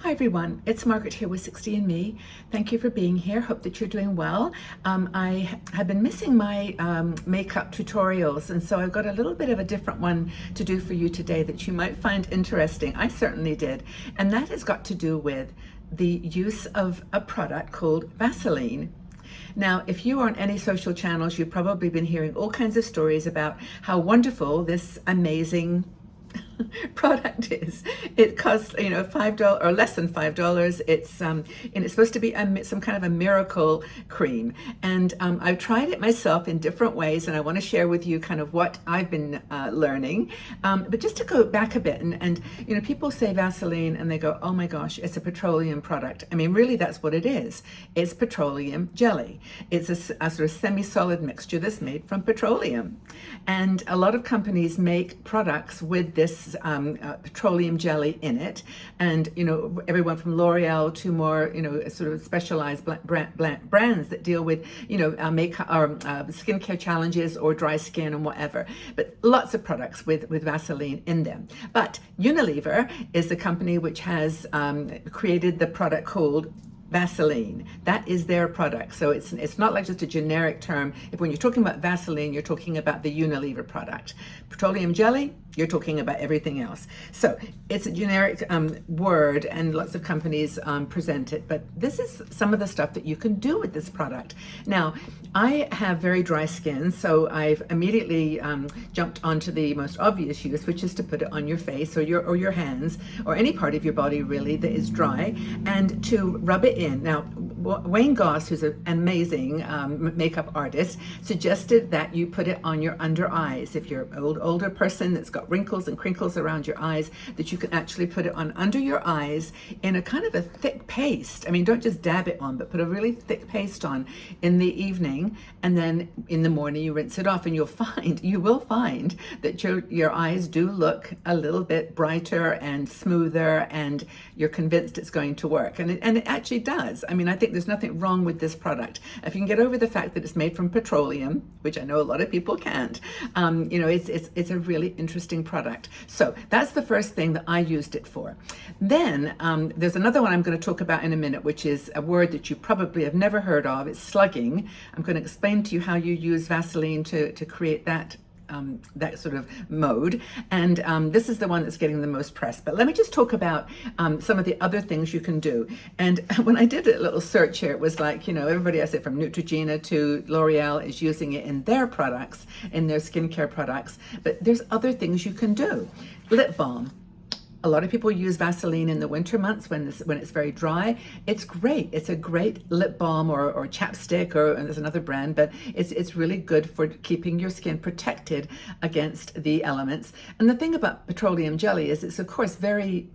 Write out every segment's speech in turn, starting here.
Hi everyone, it's Margaret here with 60andMe. Thank you for being here. Hope that you're doing well. I have been missing my makeup tutorials, and so I've got a little bit of a different one to do for you today that you might find interesting. I certainly did. And that has got to do with the use of a product called Vaseline. Now, if you are on any social channels, you've probably been hearing all kinds of stories about how wonderful this amazing product is. It costs, $5 or less than $5. And it's supposed to be some kind of a miracle cream. And I've tried it myself in different ways, and I want to share with you kind of what I've been learning. But just to go back a bit, and people say Vaseline, and they go, "Oh my gosh, it's a petroleum product." I mean, really, that's what it is. It's petroleum jelly. It's a sort of semi-solid mixture that's made from petroleum, and a lot of companies make products with this petroleum jelly in it, and everyone from L'Oreal to more sort of specialized brands that deal with makeup or skincare challenges or dry skin and whatever, but lots of products with Vaseline in them. But Unilever is the company which has created the product called Vaseline. That is their product. So it's not like just a generic term. If when you're talking about Vaseline, you're talking about the Unilever product. Petroleum jelly, you're talking about everything else. So it's a generic word, and lots of companies present it, but this is some of the stuff that you can do with this product. Now, I have very dry skin, so I've immediately jumped onto the most obvious use, which is to put it on your face or your hands or any part of your body really that is dry, and to rub it in. Now, Wayne Goss, who's an amazing makeup artist, suggested that you put it on your under eyes. If you're an older person that's got wrinkles and crinkles around your eyes, that you can actually put it on under your eyes in a kind of a thick paste. I mean, don't just dab it on, but put a really thick paste on in the evening, and then in the morning you rinse it off, and you will find that your eyes do look a little bit brighter and smoother, and you're convinced it's going to work. And it actually does. I mean, I think there's nothing wrong with this product. If you can get over the fact that it's made from petroleum, which I know a lot of people can't, it's a really interesting product. So that's the first thing that I used it for. Then there's another one I'm going to talk about in a minute, which is a word that you probably have never heard of. It's slugging. I'm going to explain to you how you use Vaseline to create that sort of mode, and this is the one that's getting the most press. But let me just talk about some of the other things you can do. And when I did a little search here, it was like, everybody I said from Neutrogena to L'Oreal is using it in their products, in their skincare products, but there's other things you can do. Lip balm. A lot of people use Vaseline in the winter months when it's very dry. It's great. It's a great lip balm or chapstick, and there's another brand, but it's really good for keeping your skin protected against the elements. And the thing about petroleum jelly is it's of course very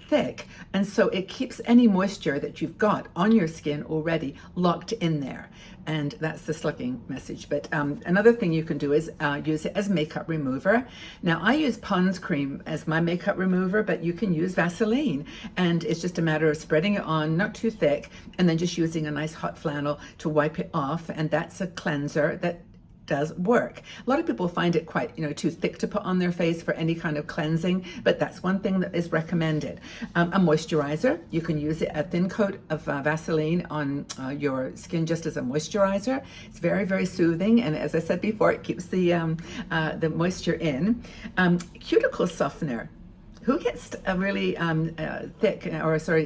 thick, and so it keeps any moisture that you've got on your skin already locked in there. And that's the slugging message. But another thing you can do is use it as makeup remover. Now, I use Pond's cream as my makeup remover, but you can use Vaseline. And it's just a matter of spreading it on, not too thick, and then just using a nice hot flannel to wipe it off. And that's a cleanser that does work. A lot of people find it quite, too thick to put on their face for any kind of cleansing, but that's one thing that is recommended. A moisturizer, you can use it, a thin coat of Vaseline on your skin just as a moisturizer. It's very, very soothing, and as I said before, it keeps the moisture in. Cuticle softener. Who gets a really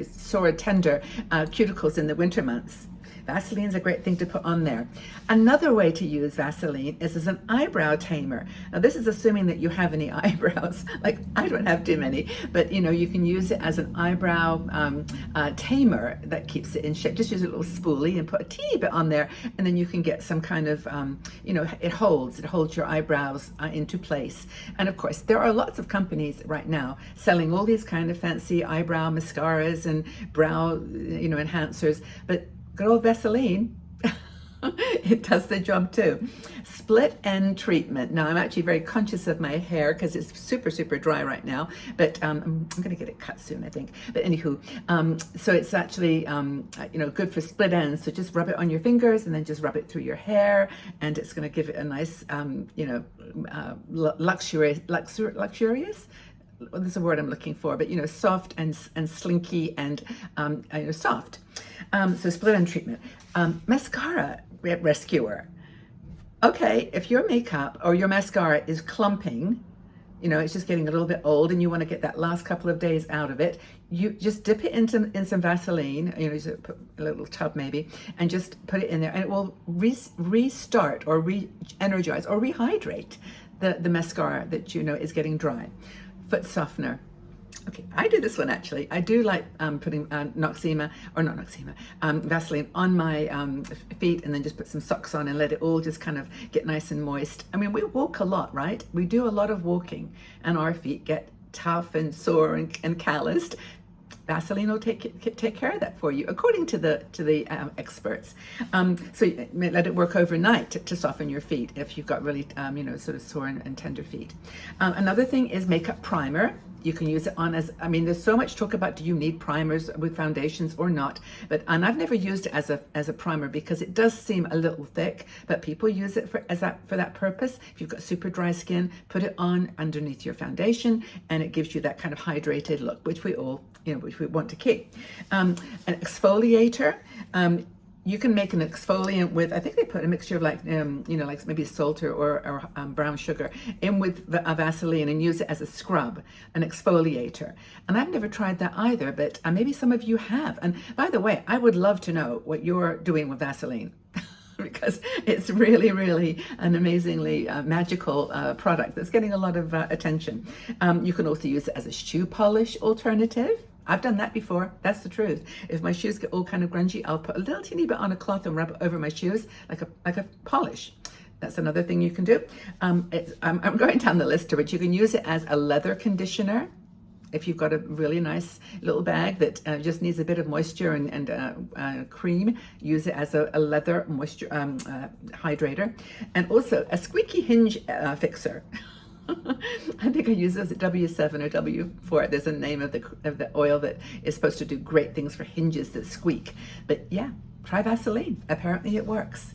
sore, tender cuticles in the winter months? Vaseline's a great thing to put on there. Another way to use Vaseline is as an eyebrow tamer. Now, this is assuming that you have any eyebrows. Like, I don't have too many, but you can use it as an eyebrow tamer that keeps it in shape. Just use a little spoolie and put a teeny bit on there, and then you can get some kind of, it holds your eyebrows into place. And of course, there are lots of companies right now selling all these kind of fancy eyebrow mascaras and brow, enhancers, but good old Vaseline, it does the job too. Split end treatment. Now, I'm actually very conscious of my hair because it's super, super dry right now, but I'm going to get it cut soon, I think. But anywho, so it's actually, good for split ends. So just rub it on your fingers and then just rub it through your hair, and it's going to give it a nice, luxurious there's a word I'm looking for, but soft and slinky and soft. So split-end treatment. Mascara rescuer. Okay, if your makeup or your mascara is clumping, it's just getting a little bit old and you want to get that last couple of days out of it, you just dip it in some Vaseline, just put a little tub maybe, and just put it in there, and it will restart or re-energize or rehydrate the mascara that is getting dry. Foot softener. Okay, I do this one actually. I do like putting Vaseline on my feet, and then just put some socks on and let it all just kind of get nice and moist. I mean, we walk a lot, right? We do a lot of walking, and our feet get tough and sore and calloused. Vaseline will take care of that for you, according to the experts. So you may let it work overnight to soften your feet if you've got really sort of sore and tender feet. Another thing is makeup primer. You can use it on there's so much talk about, do you need primers with foundations or not? And I've never used it as a primer because it does seem a little thick, but people use it for that purpose. If you've got super dry skin, put it on underneath your foundation, and it gives you that kind of hydrated look, which we all, which we want to keep. An exfoliator. You can make an exfoliant with, I think they put a mixture of like maybe salt or brown sugar in with a Vaseline and use it as a scrub, an exfoliator. And I've never tried that either, but maybe some of you have. And by the way, I would love to know what you're doing with Vaseline. Because it's really, really an amazingly magical product that's getting a lot of attention. You can also use it as a shoe polish alternative. I've done that before. That's the truth. If my shoes get all kind of grungy, I'll put a little teeny bit on a cloth and rub it over my shoes like a polish. That's another thing you can do. I'm going down the list here, but you can use it as a leather conditioner. If you've got a really nice little bag that just needs a bit of moisture and cream, use it as a leather moisture hydrator. And also a squeaky hinge fixer. I think I use those at W7 or W4. There's a name of the oil that is supposed to do great things for hinges that squeak. But yeah, try Vaseline. Apparently it works.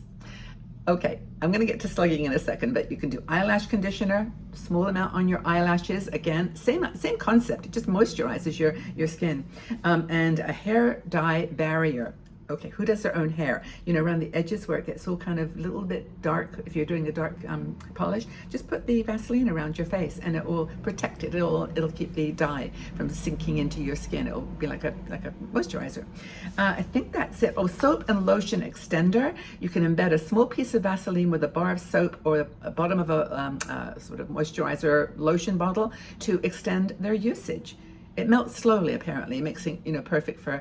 Okay, I'm going to get to slugging in a second, but you can do eyelash conditioner, small amount on your eyelashes. Again, same concept. It just moisturizes your skin. And a hair dye barrier. Okay, who does their own hair? Around the edges where it gets all kind of a little bit dark, if you're doing a dark polish, just put the Vaseline around your face and it will protect it. It'll keep the dye from sinking into your skin. It'll be like a moisturizer. I think that's it. Oh, soap and lotion extender. You can embed a small piece of Vaseline with a bar of soap or a bottom of a sort of moisturizer lotion bottle to extend their usage. It melts slowly, apparently, making perfect for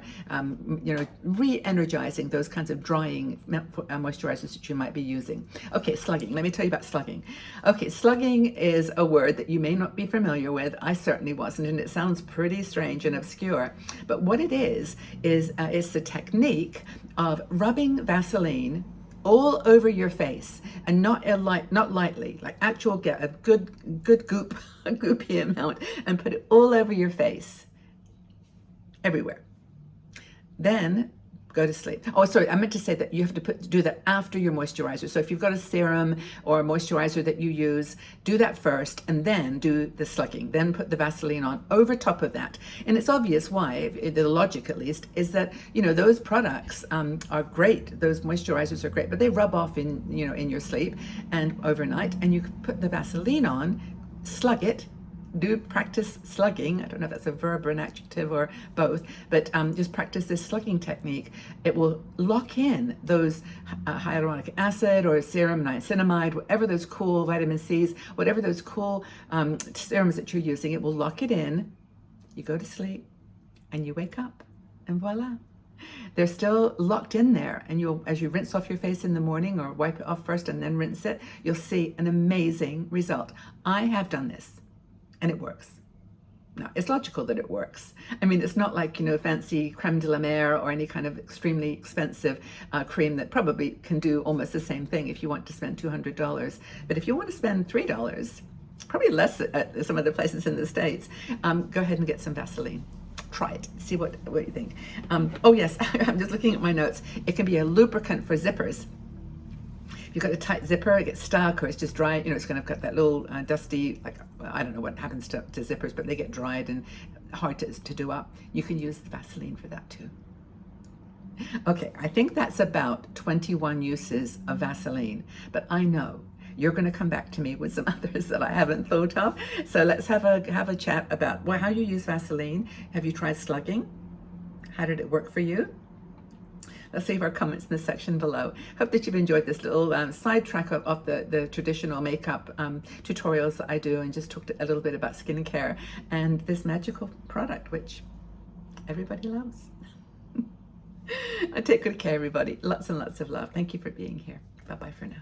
re-energizing those kinds of drying moisturizers that you might be using. Okay, slugging. Let me tell you about slugging. Okay, slugging is a word that you may not be familiar with. I certainly wasn't, and it sounds pretty strange and obscure. But what it is it's the technique of rubbing Vaseline all over your face, and not lightly, like get a good goop, a goopy amount, and put it all over your face, everywhere. Then go to sleep. Oh, sorry, I meant to say that you have to do that after your moisturizer. So if you've got a serum or a moisturizer that you use, do that first and then do the slugging. Then put the Vaseline on over top of that. And it's obvious why, the logic at least, is that, those products are great. Those moisturizers are great, but they rub off in your sleep and overnight. And you can put the Vaseline on, slug it, do practice slugging. I don't know if that's a verb or an adjective or both, but just practice this slugging technique. It will lock in those hyaluronic acid or serum niacinamide, whatever those cool vitamin C's, whatever those cool serums that you're using, it will lock it in. You go to sleep and you wake up and voila. They're still locked in there, and as you rinse off your face in the morning or wipe it off first and then rinse it, you'll see an amazing result. I have done this. And it works. Now, it's logical that it works. I mean, it's not like, fancy creme de la mer or any kind of extremely expensive cream that probably can do almost the same thing if you want to spend $200. But if you want to spend $3, probably less at some other places in the States, go ahead and get some Vaseline. Try it. See what you think. Oh, yes, I'm just looking at my notes. It can be a lubricant for zippers. If you've got a tight zipper, it gets stuck, or it's just dry, you know, it's kind of got that little dusty, like, I don't know what happens to zippers, but they get dried and hard to do up. You can use the Vaseline for that too. Okay, I think that's about 21 uses of Vaseline, but I know you're going to come back to me with some others that I haven't thought of. So let's have a chat about how you use Vaseline. Have you tried slugging? How did it work for you? Let's leave our comments in the section below. Hope that you've enjoyed this little sidetrack of the traditional makeup tutorials that I do, and just talked a little bit about skincare and this magical product, which everybody loves. Take good care, everybody. Lots and lots of love. Thank you for being here. Bye-bye for now.